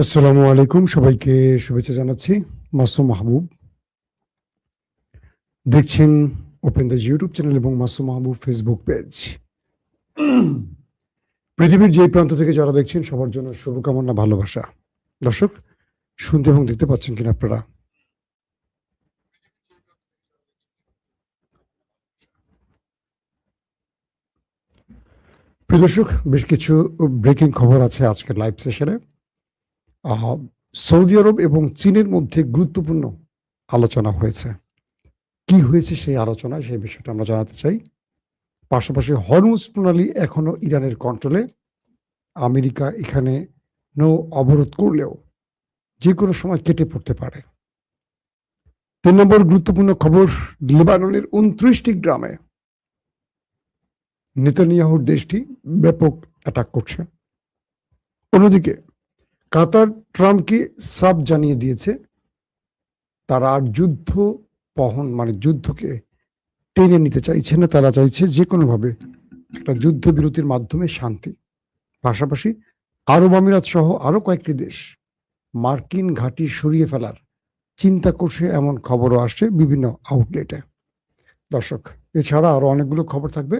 আসসালামু আলাইকুম, সবাইকে শুভেচ্ছা জানাচ্ছি। মাসুম মাহবুব দেখছেন ওপেন দ্য ইউটিউব চ্যানেল এবং মাসুম মাহবুব ফেসবুক পেজ। পৃথিবীর যে প্রান্ত থেকে যারা দেখছেন সবার জন্য শুভকামনা, ভালোবাসা। দর্শক, শুনতে এবং দেখতে পাচ্ছেন কিনা আপনারা? প্রিয় দর্শক, বেশ কিছু ব্রেকিং খবর আছে আজকের লাইভ সেশনে। সৌদি আরব এবং চীনের মধ্যে গুরুত্বপূর্ণ আলোচনা হয়েছে। কি হয়েছে সেই আলোচনায়, সেই বিষয়টা আমরা জানাতে চাই। পাশাপাশি হরমুজ প্রণালী এখনো ইরানের কন্ট্রোলে। আমেরিকা এখানে নৌ অবরোধ করলেও যে কোনো সময় কেটে পড়তে পারে। 3 নম্বর গুরুত্বপূর্ণ খবর, লেবাননের 29টি গ্রামে নেতানিয়াহুর দেশটি ব্যাপক অ্যাটাক করছে। অন্যদিকে কাতার ট্রাম্পকে সাফ জানিয়ে দিয়েছে তারা আর যুদ্ধ যুদ্ধকে টেনে নিতে চাইছে না। তারা চাইছে যে কোনোভাবে একটা যুদ্ধবিরতির মাধ্যমে শান্তি। পাশাপাশি আরব আমিরাত সহ আরো কয়েকটি দেশ মার্কিন ঘাঁটি সরিয়ে ফেলার চিন্তা করছে, এমন খবরও আসছে বিভিন্ন আউটলেটে। দর্শক, এছাড়া আরো অনেকগুলো খবর থাকবে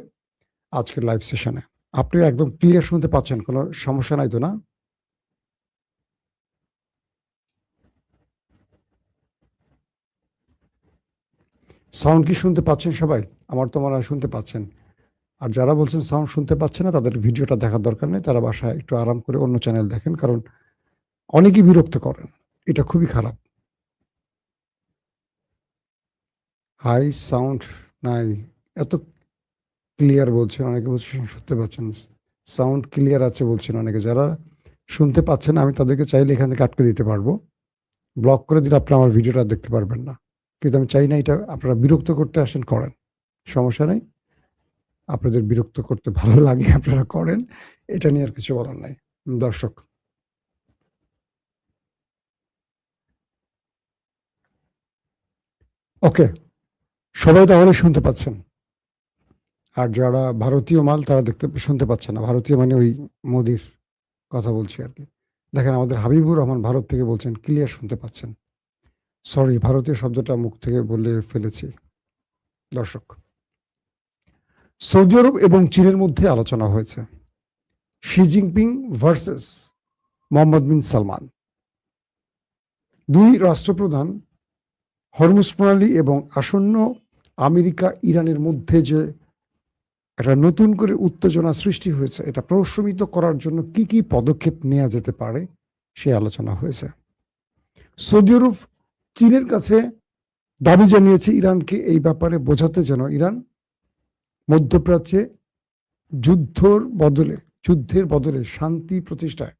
আজকের লাইভ সেশনে। আপনি একদম ক্লিয়ার শুনতে পাচ্ছেন, কোনো সমস্যা নাই তো না? সাউন্ড কি শুনতে পাচ্ছেন সবাই? আমার তো মনে হয় শুনতে পাচ্ছেন। আর যারা বলছেন সাউন্ড শুনতে পাচ্ছে না, তাদের ভিডিওটা দেখার দরকার নেই, তারা বাসায় একটু আরাম করে অন্য চ্যানেল দেখেন, কারণ অনেকেই বিরক্ত করেন। এটা খুবই খারাপ। হাই সাউন্ড নাই, এত ক্লিয়ার বলছেন, অনেকে বলছেন শুনতে পাচ্ছেন। সাউন্ড ক্লিয়ার আছে বলছেন অনেকে। যারা শুনতে পাচ্ছেন আমি তাদেরকে চাইলে এখান থেকে আটকে দিতে পারবো, ব্লক করে দিলে আপনারা আমার ভিডিওটা দেখতে পারবেন না। কিন্তু আমি চাই না এটা আপনারা বিরক্ত করতে আসেন, করেন, সমস্যা নেই। আপনাদের বিরক্ত করতে ভালো লাগে আপনারা করেন, এটা নিয়ে আর কিছু বলার নাই। দর্শক, ওকে, সবাই তাহলে শুনতে পাচ্ছেন। আর যারা ভারতীয় মাল তারা শুনতে পাচ্ছে না। ভারতীয় মানে ওই মোদির কথা বলছি আর কি। দেখেন, আমাদের হাবিবুর রহমান ভারত থেকে বলছেন ক্লিয়ার শুনতে পাচ্ছেন। সরি, ভারতীয় শব্দটা মুখ থেকে বলে ফেলেছি। দর্শক, সৌদি আরব এবং চীনের মধ্যে আলোচনা হয়েছে। শি জিনপিং ভার্সেস মোহাম্মদ বিন সালমান। দুই রাষ্ট্রপ্রধান হরমুজ প্রণালী এবং আসন্ন আমেরিকা ইরানের মধ্যে যে একটা নতুন করে উত্তেজনা সৃষ্টি হয়েছে, এটা প্রশমিত করার জন্য কি কি পদক্ষেপ নেওয়া যেতে পারে সে আলোচনা হয়েছে। সৌদি আরব চীনের কাছে দাবি জানিয়েছে ইরানকে এই ব্যাপারে বোঝাতে, যেন ইরান মধ্যপ্রাচ্যে যুদ্ধের বদলে শান্তি প্রতিষ্ঠায়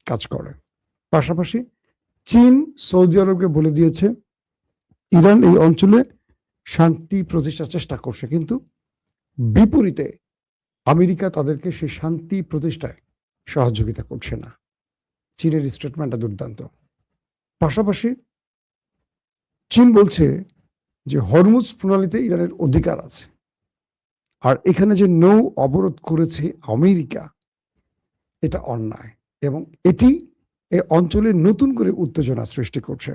কাজ করে। পাশাপাশি চীন সৌদি আরবকে বলে দিয়েছে ইরান এই অঞ্চলে শান্তি প্রতিষ্ঠার চেষ্টা করছে, কিন্তু বিপরীতে আমেরিকা তাদেরকে সেই শান্তি প্রতিষ্ঠায় সহযোগিতা করছে না। চীনের স্টেটমেন্টটা দুর্দান্ত। পাশাপাশি চীন বলছে যে হরমুজ প্রণালীতে ইরানের অধিকার আছে, আর এখানে যে নৌ অবরোধ করেছে আমেরিকা, এটা অন্যায় এবং এটি এই অঞ্চলে নতুন করে উত্তেজনা সৃষ্টি করছে।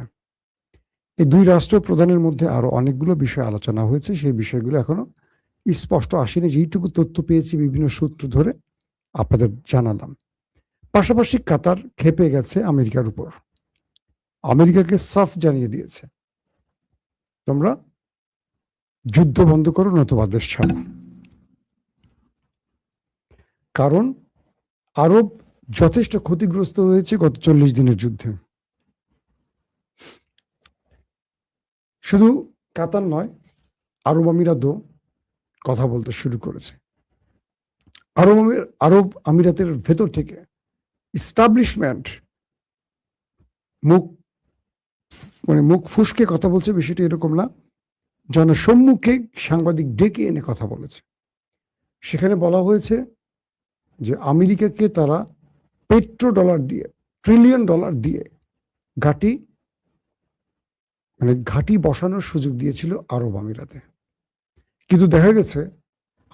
এই দুই রাষ্ট্র প্রধানের মধ্যে আরো অনেকগুলো বিষয় আলোচনা হয়েছে, সেই বিষয়গুলো এখনো স্পষ্ট আসেনি। যেইটুকু তথ্য পেয়েছি বিভিন্ন সূত্র ধরে আপনাদের জানালাম। পাশাপাশি কাতার ক্ষেপে গেছে আমেরিকার উপর, আমেরিকাকে সাফ জানিয়ে দিয়েছে তোমরা যুদ্ধ বন্ধ করো, নতুবা দেশ ছাড়ো। কারণ আরব যথেষ্ট ক্ষতিগ্রস্ত হয়েছে গত 40 দিনের যুদ্ধে। শুধু কাতার নয়, আরব আমিরাতও কথা বলতে শুরু করেছে। আরব আমিরাতের ভেতর থেকে ইস্টাবলিশমেন্ট মুখ ফুসকে কথা বলছে। বিষয়টি এরকম না, জনসম্মুখে সাংবাদিক ডেকে এনে কথা বলেছে। সেখানে বলা হয়েছে যে আমেরিকাকে তারা $1 ট্রিলিয়ন দিয়ে ঘাঁটি বসানোর সুযোগ দিয়েছিল আরব আমিরাতে। কিন্তু দেখা গেছে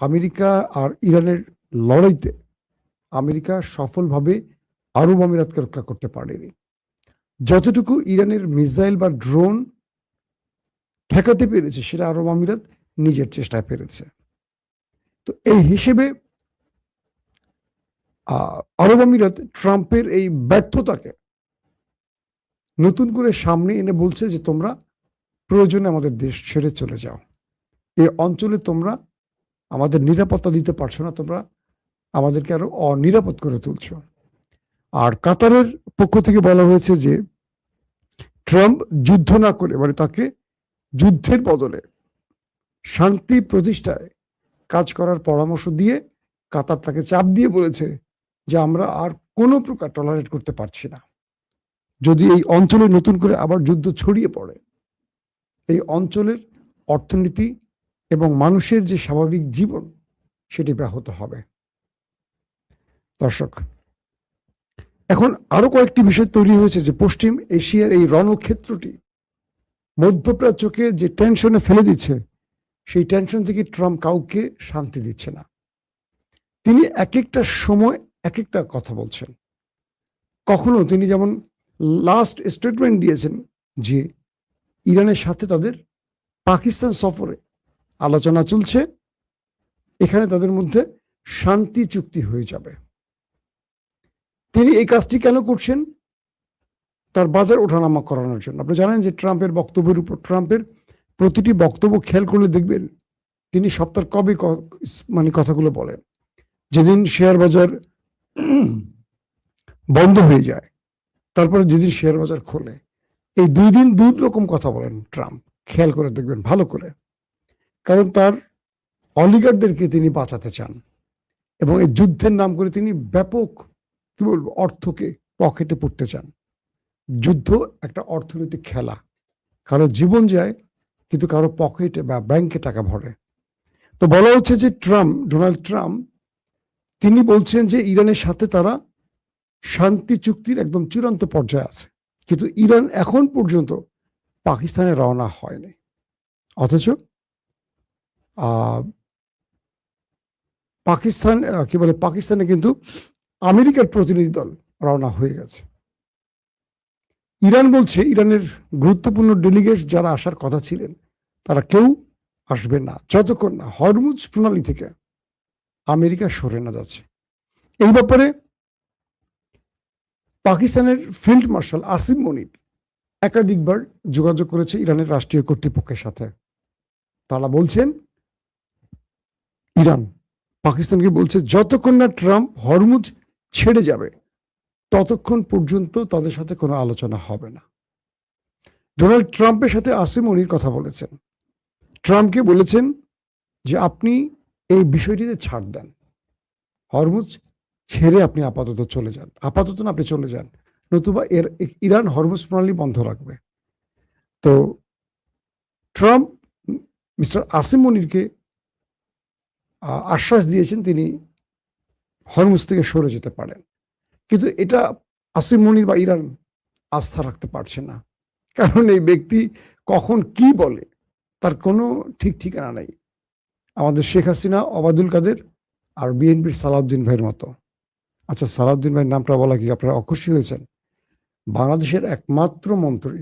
আমেরিকা আর ইরানের লড়াইতে আমেরিকা সফলভাবে আরব আমিরাতকে রক্ষা করতে পারেনি। যতটুকু ইরানের মিসাইল বা ড্রোন ঠেকাতে পেরেছে সেটা আরব আমিরাত নিজের চেষ্টায় পেরেছে। তো এই হিসেবে আরব আমিরাত ট্রাম্পের এই ব্যর্থতাকে নতুন করে সামনে এনে বলছে যে তোমরা প্রয়োজনে আমাদের দেশ ছেড়ে চলে যাও, এই অঞ্চলে তোমরা আমাদের নিরাপত্তা দিতে পারছো না, তোমরা আমাদেরকে আরো অনিরাপদ করে তুলছো। আর কাতারের পক্ষ থেকে বলা হয়েছে যে ট্রাম্প যুদ্ধ না করে, মানে তাকে যুদ্ধের বদলে শান্তি প্রতিষ্ঠায় কাজ করার পরামর্শ দিয়ে কাতার তাকে চাপ দিয়ে বলেছে যে আমরা আর কোনো প্রকার টলারেট করতে পারছি না। যদি এই অঞ্চলে নতুন করে আবার যুদ্ধ ছড়িয়ে পড়ে, এই অঞ্চলের অর্থনীতি এবং মানুষের যে স্বাভাবিক জীবন সেটি ব্যাহত হবে। দর্শক, এখন আরো কয়েকটি বিষয় তৈরি হয়েছে যে পশ্চিম এশিয়ার এই রণক্ষেত্রটি মধ্যপ্রাচ্যকে যে টেনশনে ফেলে দিচ্ছে, সেই টেনশন থেকে ট্রাম্প কাউকে শান্তি দিচ্ছে না। তিনি এক একটা সময় এক একটা কথা বলছেন। কখনো তিনি যেমন লাস্ট স্টেটমেন্ট দিয়েছেন যে ইরানের সাথে তাদের পাকিস্তান সফরে আলোচনা চলছে, এখানে তাদের মধ্যে শান্তি চুক্তি হয়ে যাবে। তিনি এই কাজটি কেন করছেন? তার বাজার ওঠানামা করানোর জন্য। আপনি জানেন যে ট্রাম্পের বক্তব্যের উপর, ট্রাম্পের প্রতিটি বক্তব্য খেয়াল করলে দেখবেন তিনি সপ্তাহ কবে মানে কথাগুলো বলেন। যেদিন শেয়ার বাজার বন্ধ হয়ে যায়, তারপরে যেদিন শেয়ার বাজার খোলে, এই 2 দিন 2 রকম কথা বলেন ট্রাম্প। খেয়াল করে দেখবেন ভালো করে, কারণ তার অলিগারদেরকে তিনি বাঁচাতে চান এবং এই যুদ্ধের নাম করে তিনি ব্যাপক কি বলবো অর্থকে পকেটে পুড়তে চান। যুদ্ধ একটা অর্থনৈতিক খেলা, কারো জীবন যায় কিন্তু কারো পকেটে বা ব্যাংকে টাকা ভরে। তো বলা হচ্ছে যে ডোনাল্ড ট্রাম্প তিনি বলছেন যে ইরানের সাথে তারা শান্তি চুক্তির একদম চূড়ান্ত পর্যায়ে আছে, কিন্তু ইরান এখন পর্যন্ত পাকিস্তানে রওনা হয়নি। অথচ পাকিস্তানে কিন্তু আমেরিকার প্রতিনিধি দল রওনা হয়ে গেছে। ইরান বলছে ইরানের গুরুত্বপূর্ণ ডেলিগেটস যারা আসার কথা ছিলেন তারা কেউ আসবে না যতক্ষণ না হরমুজ প্রণালী থেকে আমেরিকা সরে না যাচ্ছে। এই ব্যাপারে পাকিস্তানের ফিল্ড মার্শাল আসিম মনির একাধিকবার যোগাযোগ করেছে ইরানের রাষ্ট্রীয় কর্তৃপক্ষের সাথে। তারা বলছেন, ইরান পাকিস্তানকে বলছে যতক্ষণ না ট্রাম্প হরমুজ ছেড়ে যাবে ততক্ষণ পর্যন্ত তাদের সাথে কোনো আলোচনা হবে না। ডোনাল্ড ট্রাম্পের সাথে আসিম মনির কথা বলেছেন, ট্রাম্পকে বলেছেন যে আপনি এই বিষয়টিতে ছাড় দেন, হরমুজ ছেড়ে আপনি আপাতত চলে যান, আপাতত না আপনি চলে যান, নতুবা ইরান হরমুজ প্রণালী বন্ধ রাখবে। তো ট্রাম্প মিস্টার আসিম মনিরকে আশ্বাস দিয়েছেন তিনি হরমুজ থেকে সরে যেতে পারেন, কিন্তু এটা আসিম মনির বা ইরান আস্থা রাখতে পারছে না, কারণ এই ব্যক্তি কখন কি বলে তার কোনো ঠিক ঠিকানা নেই। আমাদের শেখ হাসিনা, ওবায়দুল কাদের আর বিএনপির সালাউদ্দিন ভাইয়ের মতো। আচ্ছা, সালাউদ্দিন ভাইয়ের নামটা বলা কি আপনারা অখুশি হয়েছেন? বাংলাদেশের একমাত্র মন্ত্রী,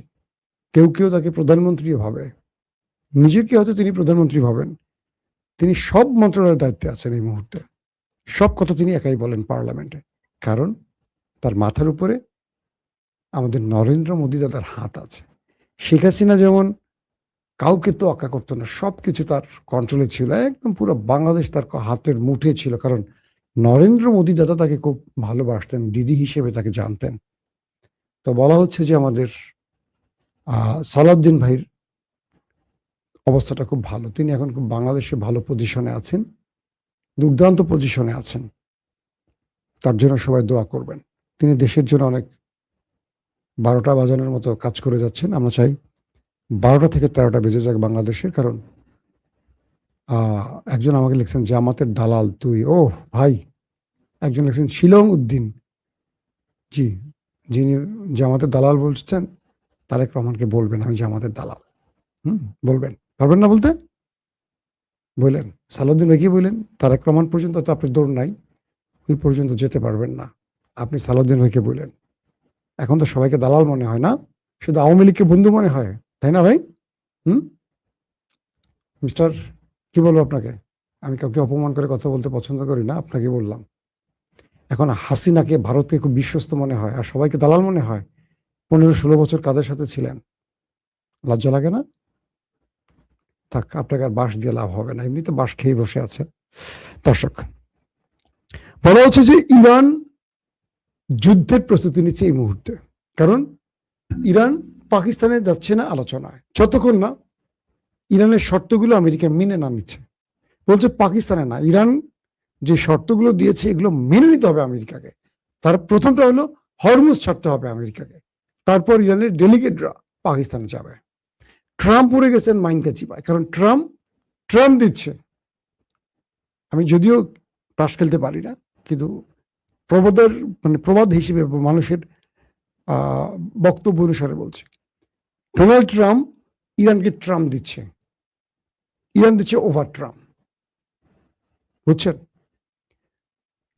কেউ কেউ তাকে প্রধানমন্ত্রীও ভাবে, নিজেকে হয়তো তিনি প্রধানমন্ত্রী ভাবেন, তিনি সব মন্ত্রণালয়ের দায়িত্বে আছেন এই মুহূর্তে, সব কথা তিনি একাই বলেন পার্লামেন্টে, কারণ তার মাথার উপরে আমাদের নরেন্দ্র মোদী দাদার হাত আছে। শেখ হাসিনা যেমন কাউকে তো আঁকা করতো না, সবকিছু তার কন্ট্রোলে ছিল, একদম পুরো বাংলাদেশ তার হাতের মুঠে ছিল, কারণ নরেন্দ্র মোদী দাদা তাকে খুব ভালোবাসতেন, দিদি হিসেবে তাকে জানতেন। তো বলা হচ্ছে যে আমাদের সালাউদ্দিন ভাইয়ের অবস্থাটা খুব ভালো, তিনি এখন খুব বাংলাদেশে ভালো পজিশনে আছেন, দুর্দান্ত পজিশনে আছেন, তার জন্য সবাই দোয়া করবেন। তিনি দেশের জন্য অনেক 12টা বাজানোর মতো কাজ করে যাচ্ছেন। আমরা চাই 12টা থেকে 13টা বেজে যাক বাংলাদেশের, কারণ একজন আমাকে লিখছেন জামাতের দালাল তুই। ও ভাই, একজন লিখছেন শিলং উদ্দিন, জি, যিনি জামাতের দালাল বলছেন তারেক রহমানকে বলবেন আমি জামাতের দালাল। বলবেন, পারবেন না বলতে? বললেন সালাউদ্দিন ভাই কি বললেন, তারেক রহমান পর্যন্ত তো আপনার দৌড় নাই, ওই পর্যন্ত যেতে পারবেন না, আপনি সালাউদ্দিন ভাইকে বললেন, এখন তো সবাইকে দালাল মনে হয় না, শুধু আওয়ামী লীগকে বন্ধু মনে হয়, তাই না ভাই? হুম মিস্টার, কি বলবো আপনাকে, আমি কাউকে অপমান করে কথা বলতে পছন্দ করি না, আপনাকে বললাম। এখন হাসিনাকে ভারতকে খুব বিশ্বস্ত মনে হয় আর সবাইকে দালাল মনে হয়। 15-16 বছর কাদের সাথে ছিলেন? লজ্জা লাগে না? থাক, আপনাকে আর বাঁশ দিয়ে লাভ হবে না, এমনি তো বাঁশ খেয়ে বসে আছে। দর্শক, বলা হচ্ছে যে ইরান যুদ্ধের প্রস্তুতি নিচ্ছে এই মুহূর্তে, কারণ ইরান পাকিস্তানে যাচ্ছে না আলোচনায় যতক্ষণ না ইরানের শর্তগুলো আমেরিকা মেনে না নিচ্ছে। বলছে পাকিস্তানে না, ইরান যে শর্তগুলো দিয়েছে এগুলো মেনে নিতে হবে আমেরিকাকে। তার প্রথমটা হলো হরমুজ ছাড়তে হবে আমেরিকাকে, তারপর ইরানের ডেলিগেটরা পাকিস্তানে যাবে। ট্রাম্প পড়ে গেছেন মাইনকা চিপায়, কারণ ট্রাম্প দিচ্ছে। আমি যদিও তাস খেলতে পারি না, কিন্তু প্রবাদ হিসেবে মানুষের বক্তব্য অনুসারে বলছে, ডোনাল্ড ট্রাম্প ইরানকে ট্রাম্প দিচ্ছে, ইরান দিচ্ছে ওভার ট্রাম্প, বুঝছেন?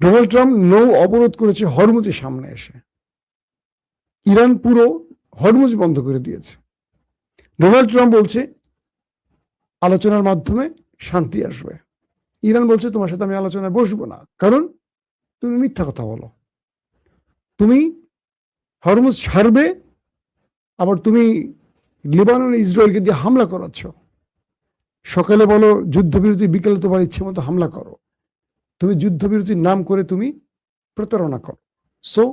ডোনাল্ড ট্রাম্প নৌ অবরোধ করেছে হরমুজের সামনে এসে, ইরান পুরো হরমুজ বন্ধ করে দিয়েছে। ডোনাল্ড ট্রাম্প বলছে আলোচনার মাধ্যমে শান্তি আসবে, ইরান বলছে তোমার সাথে আমি আলোচনায় বসবো না, কারণ তুমি মিথ্যা কথা বলো, তুমি হরমুজ ছাড়বে, আবার তুমি লেবানন ইসরায়েলকে দিয়ে হামলা করাচ্ছ। সকালে বলো যুদ্ধবিরতি, বিকেলে তোমার ইচ্ছে মতো হামলা করো, তুমি যুদ্ধবিরতির নাম করে তুমি প্রতারণা করো। সো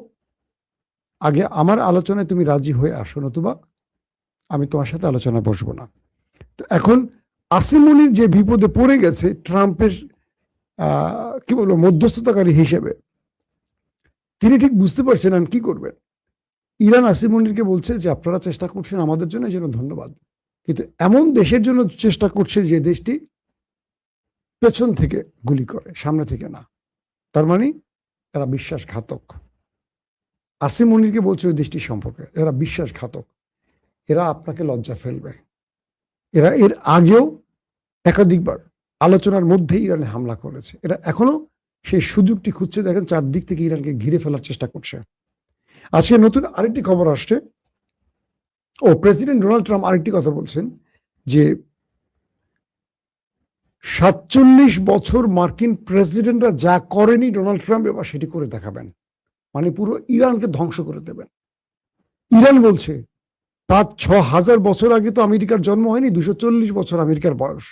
আগে আমার আলোচনায় তুমি রাজি হয়ে আসো, নতুবা আমি তোমার সাথে আলোচনায় বসবো না। তো এখন আসিম মুনির যে বিপদে পড়ে গেছে ট্রাম্পের কি বলবো মধ্যস্থতাকারী হিসেবে, তিনি ঠিক বুঝতে পারছেন না কি করবেন। ইরান আসিম মুনিরকে বলছে যে আপনারা চেষ্টা করছেন আমাদের জন্য, এই জন্য ধন্যবাদ, কিন্তু এমন দেশের জন্য চেষ্টা করছে যে দেশটি পেছন থেকে গুলি করে, সামনে থেকে না। তার মানে এরা বিশ্বাসঘাতক। আসিম মুনিরকে বলছে ওই দেশটির সম্পর্কে এরা বিশ্বাসঘাতক, এরা আপনাকে লজ্জা ফেলবে। এরা এর আগেও একাধিকবার আলোচনার মধ্যে ইরানে হামলা করেছে, এরা এখনো সেই সুযোগটি খুঁজছে। দেখেন চারদিক থেকে ইরানকে ঘিরে ফেলার চেষ্টা করছে। আজকে নতুন আরেকটি খবর আসছে, প্রেসিডেন্ট ডোনাল্ড ট্রাম্প আরেকটি কথা বলছেন যে 47 বছর মার্কিন প্রেসিডেন্টরা যা করেনি ডোনাল্ড ট্রাম্প এবার সেটি করে দেখাবেন, মানে পুরো ইরানকে ধ্বংস করে দেবেন। ইরান বলছে 5-6 হাজার বছর আগে তো আমেরিকার জন্ম হয়নি, 240 বছর আমেরিকার বয়স।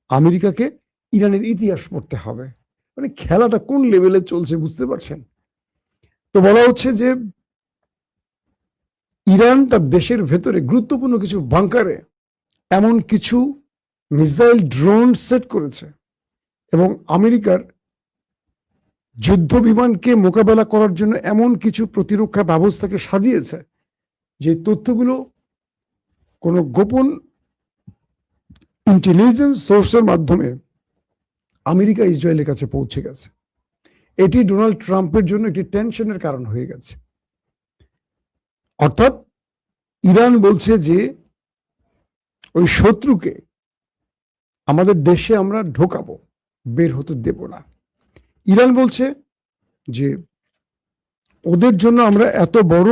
আমেরিকাকে ইরানের ইতিহাস পড়তে হবে। মানে খেলাটা কোন লেভেলে চলছে বুঝতে পারছেন? তো বলা হচ্ছে যে ইরান তার দেশের ভেতরে গুরুত্বপূর্ণ কিছু বাংকারে এমন কিছু মিসাইল ড্রোন সেট করেছে এবং আমেরিকার যুদ্ধ বিমানকে মোকাবেলা করার জন্য এমন কিছু প্রতিরক্ষা ব্যবস্থাকে সাজিয়েছে যে তথ্যগুলো কোনো গোপন ইন্টেলিজেন্স সোর্সের মাধ্যমে আমেরিকা ইসরায়েলের কাছে পৌঁছে গেছে। এটি ডোনাল্ড ট্রাম্পের জন্য একটি টেনশনের কারণ হয়ে গেছে। অর্থাৎ ইরান বলছে যে ওই শত্রুকে আমাদের দেশে আমরা ঢোকাবো, বের হতে দেব না। ইরান বলছে যে ওদের জন্য আমরা এত বড়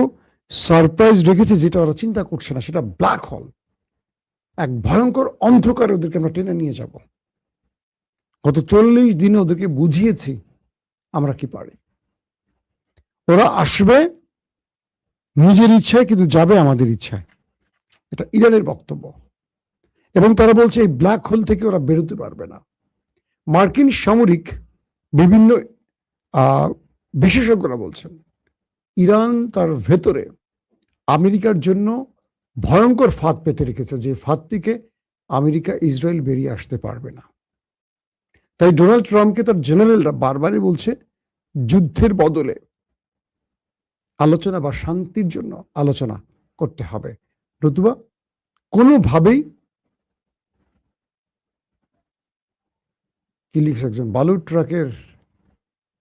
সারপ্রাইজ রেখেছি যেটা ওরা চিন্তা করছে না, সেটা ব্ল্যাক হোল, এক ভয়ঙ্কর অন্ধকারে ওদেরকে আমরা টেনে নিয়ে যাব। গত 40 দিনে ওদেরকে বুঝিয়েছি আমরা কি পারি। ওরা আসবে নিজের ইচ্ছায়, কিন্তু যাবে আমাদের ইচ্ছায়, এটা ইরানের বক্তব্য। এবং তারা বলছে এই ব্ল্যাক হোল থেকে ওরা বেরোতে পারবে না। মার্কিন সামরিক বিভিন্ন বিশেষজ্ঞরা বলছেন ইরান তার ভেতরে আমেরিকার জন্য ভয়ঙ্কর ফাঁদ পেতে রেখেছে, যে ফাঁদ থেকে আমেরিকা ইসরায়েল বেরিয়ে আসতে পারবে না। তাই ডোনাল্ড ট্রাম্পকে তার জেনারেলরা বারবারই বলছে যুদ্ধের বদলে আলোচনা বা শান্তির জন্য আলোচনা করতে হবে, নতুবা কোনোভাবেই। কি লিখছে একজন, বালুর ট্রাকের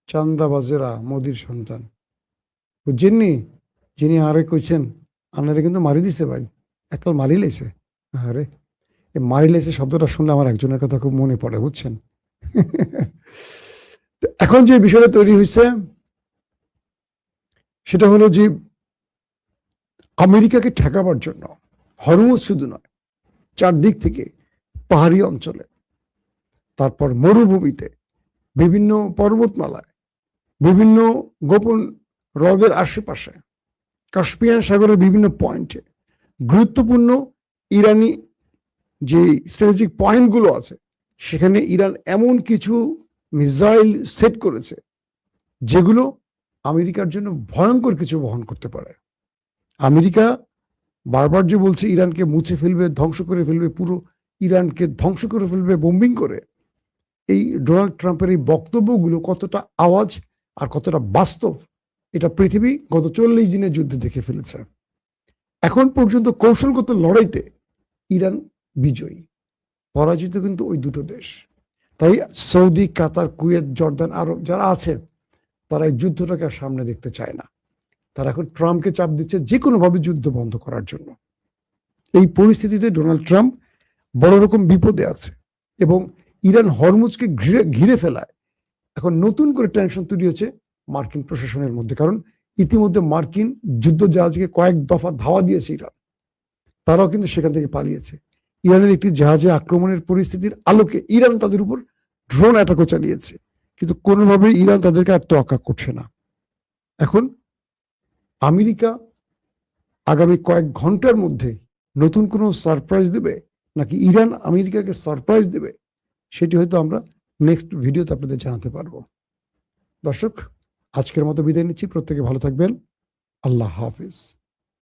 চান্দাবাজেরা মোদির সন্তান, বুঝছেননি? যিনি আরে কইছেন আনারে কিন্তু মারি দিছে ভাই, এককাল মারি লেছে। আরে এই মারি লেছে শব্দটা শুনলে আমার একজনের কথা খুব মনে পড়ে, বুঝছেন? এখন যে বিষয়টা তৈরি হয়েছে, সেটা হলো যে আমেরিকাকে ঠেকাবার জন্য হরমুজ শুধু নয়, চারদিক থেকে পাহাড়ি অঞ্চলে, তারপর মরুভূমিতে, বিভিন্ন পর্বতমালায়, বিভিন্ন গোপন হ্রদের আশেপাশে, কাস্পিয়ান সাগরের বিভিন্ন পয়েন্টে গুরুত্বপূর্ণ ইরানি যে স্ট্র্যাটেজিক পয়েন্টগুলো আছে, সেখানে ইরান এমন কিছু মিসাইল সেট করেছে যেগুলো আমেরিকার জন্য ভয়ঙ্কর কিছু বহন করতে পারে। আমেরিকা বারবার যে বলছে ইরানকে মুছে ফেলবে, ধ্বংস করে ফেলবে, পুরো ইরানকে ধ্বংস করে ফেলবে বোম্বিং করে, এই ডোনাল্ড ট্রাম্পের এই বক্তব্যগুলো কতটা আওয়াজ আর কতটা বাস্তব, এটা পৃথিবী গত 40 দিনের যুদ্ধে দেখে ফেলেছে। এখন পর্যন্ত কৌশলগত লড়াইতে ইরান বিজয়ী, পরাজিত কিন্তু ওই দুটো দেশ। তাই সৌদি, কাতার, কুয়েত, জর্দান, আরব যারা আছে, তারা এই যুদ্ধটাকে আর সামনে দেখতে চায় না। তারা এখন ট্রাম্পকে চাপ দিচ্ছে যে কোনোভাবে যুদ্ধ বন্ধ করার জন্য। এই পরিস্থিতিতে ডোনাল্ড ট্রাম্প বড় রকম বিপদে আছে এবং ইরান হরমুজকে ঘিরে ফেলায় এখন নতুন করে টেনশন তৈরি হচ্ছে মার্কিন প্রশাসনের মধ্যে। কারণ ইতিমধ্যে মার্কিন যুদ্ধ জাহাজকে কয়েক দফা ধাওয়া দিয়েছে ইরান, তারাও কিন্তু সেখান থেকে পালিয়েছে। ইরানের একটি জাহাজে আক্রমণের পরিস্থিতির আলোকে ইরান তাদের উপর ড্রোন অ্যাটাকও চালিয়েছে, কিন্তু কোনোভাবে ইরান তাদেরকে আর তোয়াক্কা করছে না। এখন আমেরিকা আগামী কয়েক ঘন্টার মধ্যে নতুন কোনো সারপ্রাইজ দেবে নাকি ইরান আমেরিকাকে সারপ্রাইজ দেবে, সেটি হয়তো আমরা নেক্সট ভিডিওতে আপনাদের জানাতে পারবো। দর্শক, আজকের মতো বিদায় নিচ্ছি। প্রত্যেকে ভালো থাকবেন। আল্লাহ হাফিজ।